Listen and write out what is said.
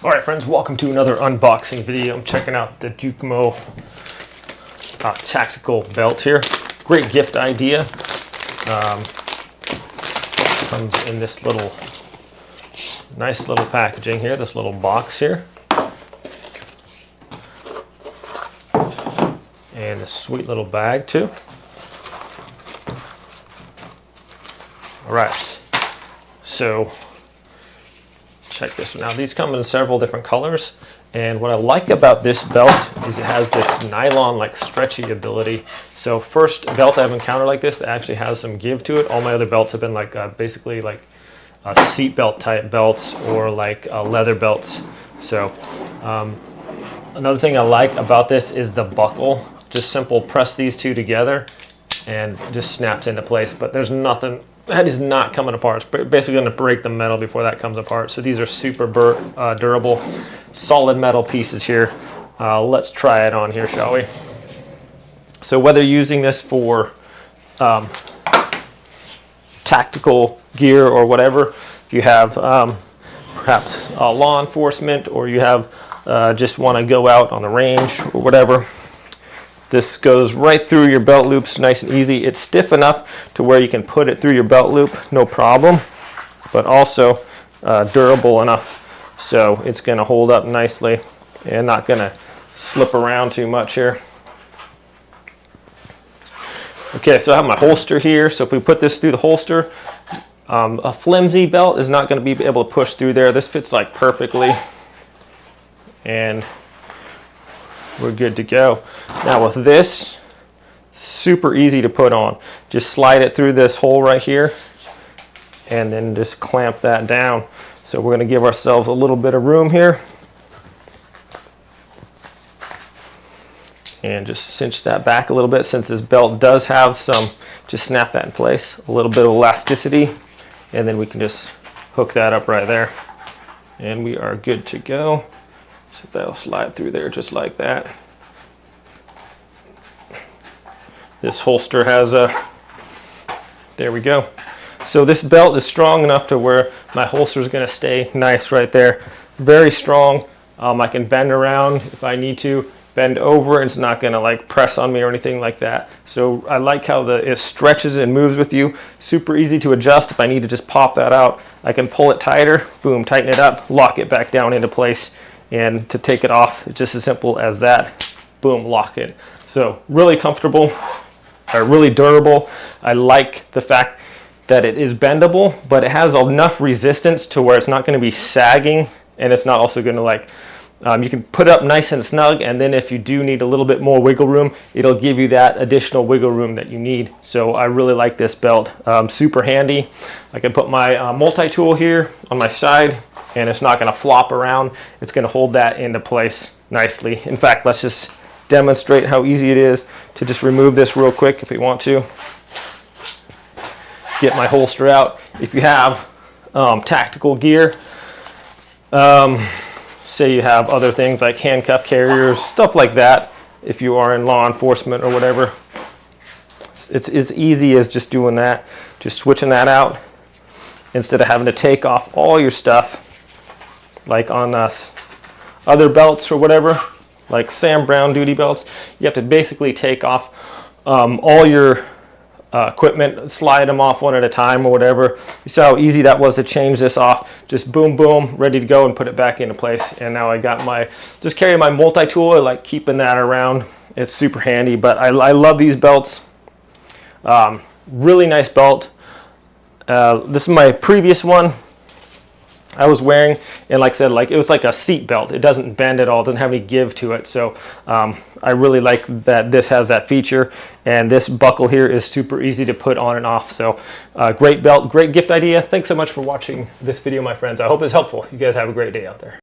All right, friends, welcome to another unboxing video. I'm checking out the JUKMO tactical belt here. Great gift idea. Comes in this little, nice little packaging here, this little box here. And a sweet little bag too. All right, so check this one out. These come in several different colors, and what I like about this belt is it has this nylon like stretchy ability. So first belt I've encountered like this that actually has some give to it. All my other belts have been like basically like seat belt type belts or like leather belts. So another thing I like about this is the buckle. Just simple press these two together and it just snaps into place, but there's nothing. That is not coming apart. It's basically going to break the metal before that comes apart. So these are super durable, solid metal pieces here. Let's try it on here, shall we? So whether you're using this for tactical gear or whatever, if you have perhaps law enforcement or you have just want to go out on the range or whatever, this goes right through your belt loops, nice and easy. It's stiff enough to where you can put it through your belt loop, no problem, but also durable enough so it's going to hold up nicely and not going to slip around too much here. Okay, so I have my holster here. So if we put this through the holster, a flimsy belt is not going to be able to push through there. This fits like perfectly, and we're good to go. Now with this, super easy to put on. Just slide it through this hole right here and then just clamp that down. So we're going to give ourselves a little bit of room here and just cinch that back a little bit. Since this belt does have some, just snap that in place, a little bit of elasticity, and then we can just hook that up right there and we are good to go. So that'll slide through there just like that. This holster has a, there we go. So this belt is strong enough to where my holster is going to stay nice right there. Very strong. I can bend around if I need to, bend over. It's not going to like press on me or anything like that. So I like how it stretches and moves with you. Super easy to adjust. If I need to just pop that out, I can pull it tighter, boom, tighten it up, lock it back down into place. And to take it off, it's just as simple as that. Boom, lock it. So really comfortable, really durable. I like the fact that it is bendable, but it has enough resistance to where it's not going to be sagging, and it's not also going to like, you can put it up nice and snug, and then if you do need a little bit more wiggle room, it'll give you that additional wiggle room that you need. So I really like this belt. Super handy. I can put my multi-tool here on my side, and it's not going to flop around. It's going to hold that into place nicely. In fact, let's just demonstrate how easy it is to just remove this real quick if we want to. Get my holster out. If you have tactical gear, say you have other things like handcuff carriers, stuff like that, if you are in law enforcement or whatever, it's as easy as just doing that, just switching that out instead of having to take off all your stuff like on other belts or whatever, like Sam Brown duty belts. You have to basically take off all your equipment, slide them off one at a time or whatever. You saw how easy that was to change this off. Just boom, boom, ready to go, and put it back into place. And now I got my, just carry my multi-tool. I like keeping that around. It's super handy, but I love these belts. Really nice belt. This is my previous one I was wearing, and like I said, like it was like a seat belt. It doesn't bend at all, it doesn't have any give to it. So I really like that this has that feature, and this buckle here is super easy to put on and off. So great belt, great gift idea. Thanks so much for watching this video, my friends. I hope it's helpful. You guys have a great day out there.